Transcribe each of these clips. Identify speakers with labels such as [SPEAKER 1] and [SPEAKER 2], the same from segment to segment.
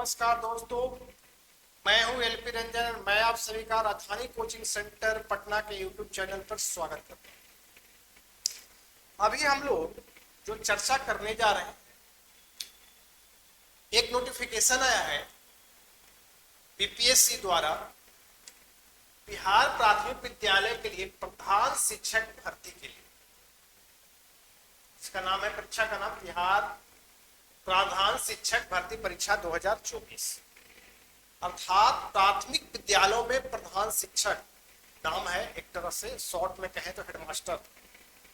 [SPEAKER 1] नमस्कार दोस्तों, मैं हूं एलपी रंजन। मैं आप सभी का राजधानी कोचिंग सेंटर पटना के यूट्यूब चैनल पर स्वागत करता हूं। अभी हम लोग जो चर्चा करने जा रहे हैं, एक नोटिफिकेशन आया है बीपीएससी द्वारा बिहार प्राथमिक विद्यालय के लिए प्रधान शिक्षक भर्ती के लिए। इसका नाम है, परीक्षा का नाम बिहार प्रधान शिक्षक भर्ती परीक्षा 2024, अर्थात प्राथमिक विद्यालयों में प्रधान शिक्षक नाम है। एक तरह से शॉर्ट में कहें तो हेडमास्टर,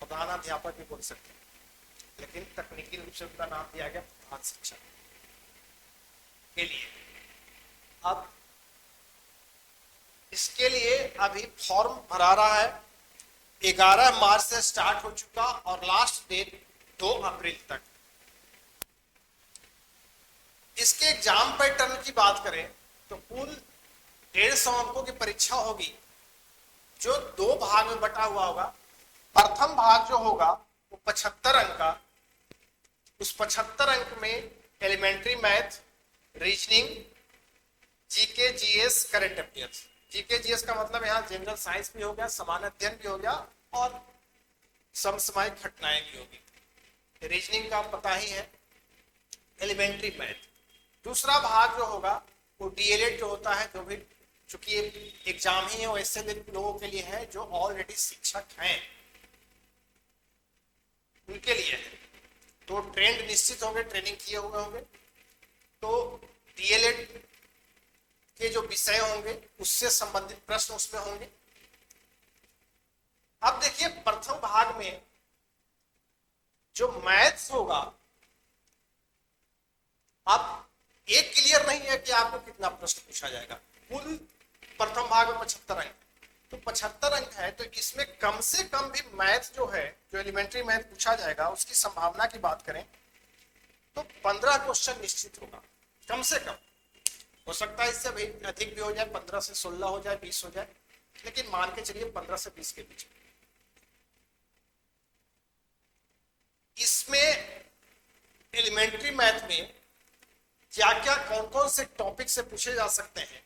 [SPEAKER 1] प्रधानाध्यापक भी बोल सकते हैं, लेकिन तकनीकी रूप से उनका नाम दिया गया प्रधान शिक्षक के लिए। अब इसके लिए अभी फॉर्म भरा रहा है। 11 मार्च से स्टार्ट हो चुका और लास्ट डेट 2 अप्रैल तक। इसके एग्जाम पैटर्न की बात करें तो कुल 150 अंकों की परीक्षा होगी, जो 2 भाग में बटा हुआ होगा। प्रथम भाग जो होगा वो 75 अंक का। उस 75 अंक में elementary math, reasoning, GK, GS, current affairs. GK GS का मतलब यहाँ जनरल साइंस भी हो गया, सामान्य अध्ययन भी हो गया और समसामयिक घटनाएं भी होगी। रीजनिंग का पता ही है, एलिमेंट्री मैथ। दूसरा भाग जो होगा वो डीएलएड जो होता है, जो भी चूंकि एग्जाम ही है वो ऐसे लोगों के लिए है जो ऑलरेडी शिक्षक हैं, उनके लिए है। तो ट्रेंड निश्चित होंगे, ट्रेनिंग किए हुए होंगे, तो डीएलएड के जो विषय होंगे उससे संबंधित प्रश्न उसमें होंगे। अब देखिए, प्रथम भाग में जो मैथ्स होगा, अब एक क्लियर नहीं है कि आपको कितना प्रश्न पूछा जाएगा। कुल प्रथम भाग में 75 अंक, तो 75 अंक है, तो इसमें कम से कम भी मैथ जो है, जो एलिमेंट्री मैथ पूछा जाएगा, उसकी संभावना की बात करें तो 15 क्वेश्चन निश्चित होगा, कम से कम। हो सकता है इससे भी अधिक भी हो जाए, 15 से 16 हो जाए, 20 हो जाए, लेकिन मान के चलिए 15 से 20 के बीच। इसमें एलिमेंट्री मैथ में क्या क्या कौन कौन से टॉपिक से पूछे जा सकते हैं,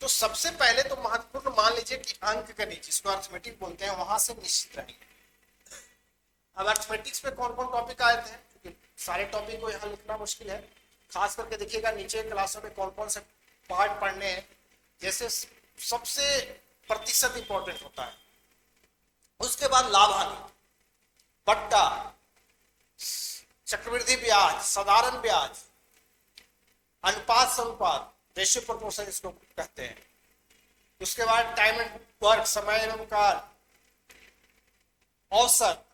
[SPEAKER 1] तो सबसे पहले तो महत्वपूर्ण मान लीजिए कि अंक गणित, जिसको अर्थमेटिक बोलते हैं, वहां से निश्चित रहेंगे। अब अर्थमेटिक्स में कौन कौन टॉपिक आए थे, क्योंकि सारे टॉपिक को यहाँ लिखना मुश्किल है। खास करके देखिएगा नीचे क्लासों में कौन कौन से पार्ट पढ़ने हैं। जैसे सबसे प्रतिशत इंपॉर्टेंट होता है, उसके बाद लाभ हानि, पट्टा, चक्रवृद्धि ब्याज, साधारण ब्याज, अनुपात संपात, रेशियो प्रोपोर्शन इसको कहते हैं। उसके बाद टाइम एंड वर्क, समय एवं काल, औसत,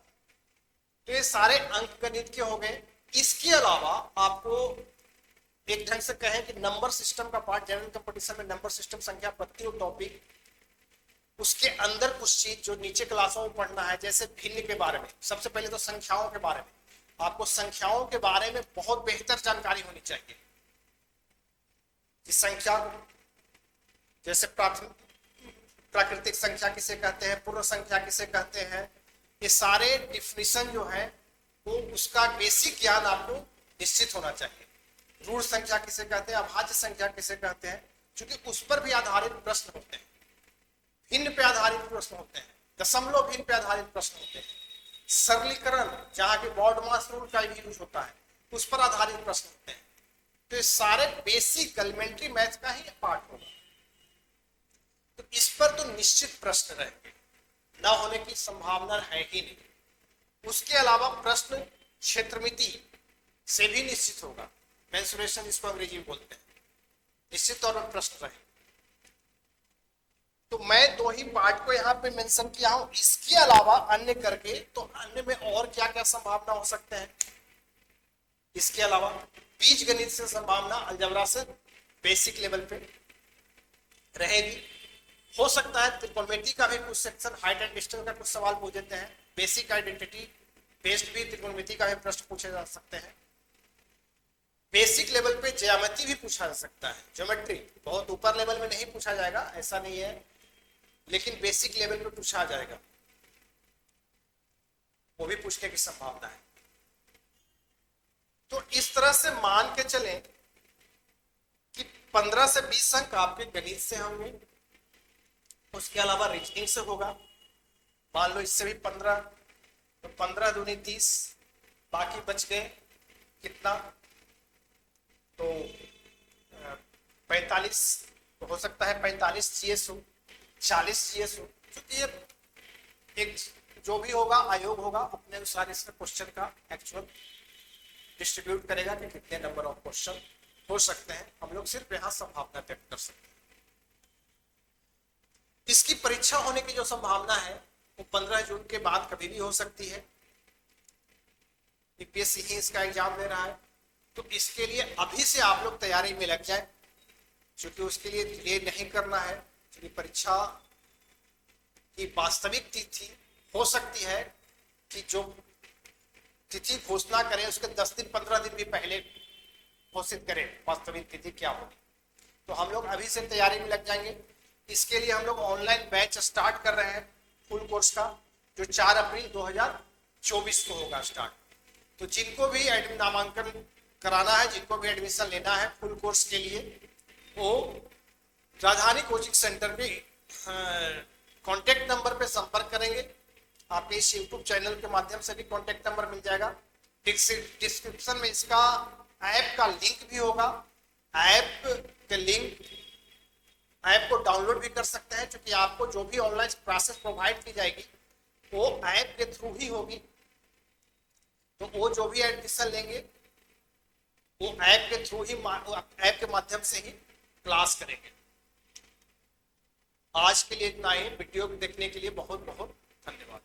[SPEAKER 1] तो ये सारे अंक गणित के हो गए। इसके अलावा आपको एक ढंग से कहें कि नंबर सिस्टम का पार्ट, जनरल कंपटीशन में नंबर सिस्टम, संख्या पत्ती और टॉपिक, उसके अंदर कुछ चीज जो नीचे क्लासों में पढ़ना है, जैसे भिन्न के बारे में। सबसे पहले तो संख्याओं के बारे में, आपको संख्याओं के बारे में बहुत बेहतर जानकारी होनी चाहिए कि संख्या, जैसे प्राकृतिक संख्या किसे कहते हैं, पूर्ण संख्या किसे कहते हैं, ये सारे डिफिनीशन जो है वो उसका बेसिक ज्ञान आपको निश्चित होना चाहिए। ऋण संख्या किसे कहते हैं, अभाज्य संख्या किसे कहते हैं, क्योंकि उस पर भी आधारित प्रश्न होते हैं। भिन्न पे आधारित प्रश्न होते हैं, दशमलव भिन्न पे आधारित प्रश्न होते हैं, सरलीकरण, जहां के बॉर्ड मास रूल का भी यूज होता है, उस पर आधारित प्रश्न होते हैं। तो ये सारे बेसिक एलिमेंट्री मैथ का ही पार्ट होगा, तो इस पर तो निश्चित प्रश्न रहेंगे, न होने की संभावना है ही नहीं। उसके अलावा प्रश्न क्षेत्रमिति से भी निश्चित होगा, मेंसुरेशन जिसको अंग्रेजी में बोलते हैं, निश्चित तौर पर प्रश्न रहे। तो मैं 2 ही पार्ट को यहाँ पे मेंशन किया हूं। इसके अलावा अन्य करके तो अन्य में और क्या क्या संभावना हो सकते हैं। इसके अलावा बीज गणित से संभावना अलजेब्रा से बेसिक लेवल पे रहेगी। हो सकता है त्रिकोणमिति का भी कुछ सेक्शन, हाइट एंड डिस्टेंस का कुछ सवाल पूछ देते हैं। बेसिक आइडेंटिटी बेस्ड भी त्रिकोणमिति का भी प्रश्न पूछे जा सकते हैं। बेसिक लेवल पे ज्यामिति भी पूछा जा सकता है। ज्योमेट्री बहुत ऊपर लेवल में नहीं पूछा जाएगा, ऐसा नहीं है, लेकिन बेसिक लेवल पे पूछा जाएगा, वो भी पूछने की संभावना है। तो इस तरह से मान के चलें 15 से 20 अंक आपके गणित से होंगे, उसके अलावा रीजनिंग से होगा। मान लो इससे भी 15, तो 15 दूनी 30, बाकी बच गए कितना, तो 45, तो हो सकता है 45 जीएस हो, 40 जीएस हो, क्योंकि ये एक जो भी होगा आयोग होगा अपने अनुसार इसमें क्वेश्चन का एक्चुअल डिस्ट्रीब्यूट करेगा कि कितने नंबर ऑफ क्वेश्चन हो सकते हैं। हम लोग सिर्फ यहाँ संभावना व्यक्त कर सकते हैं। इसकी परीक्षा होने की जो संभावना है वो 15 जून के बाद कभी भी हो सकती है। यूपीएससी ही इसका एग्जाम दे रहा है, तो इसके लिए अभी से आप लोग तैयारी में लग जाए, क्योंकि उसके लिए डिले नहीं करना है। क्योंकि परीक्षा की वास्तविक तिथि हो सकती है कि जो तिथि घोषणा करें उसके 10 दिन 15 दिन भी पहले घोषित करें वास्तविक तिथि क्या होगी। तो हम लोग अभी से तैयारी में लग जाएंगे। इसके लिए हम लोग ऑनलाइन बैच स्टार्ट कर रहे हैं फुल कोर्स का, जो 4 अप्रैल 2024 को होगा स्टार्ट। तो जिनको भी नामांकन कराना है, जिनको भी एडमिशन लेना है फुल कोर्स के लिए, वो राजधानी कोचिंग सेंटर में कांटेक्ट नंबर पे संपर्क करेंगे। आपके इस यूट्यूब चैनल के माध्यम से भी कांटेक्ट नंबर मिल जाएगा। डिस्क्रिप्शन में इसका ऐप का लिंक भी होगा। ऐप को डाउनलोड भी कर सकते हैं, क्योंकि आपको जो भी ऑनलाइन क्लासेस प्रोवाइड की जाएगी वो ऐप के थ्रू ही होगी। तो वो जो भी एडमिशन लेंगे वो ऐप के थ्रू ही, ऐप के माध्यम से ही क्लास करेंगे। आज के लिए इतना ही। वीडियो देखने के लिए बहुत बहुत धन्यवाद।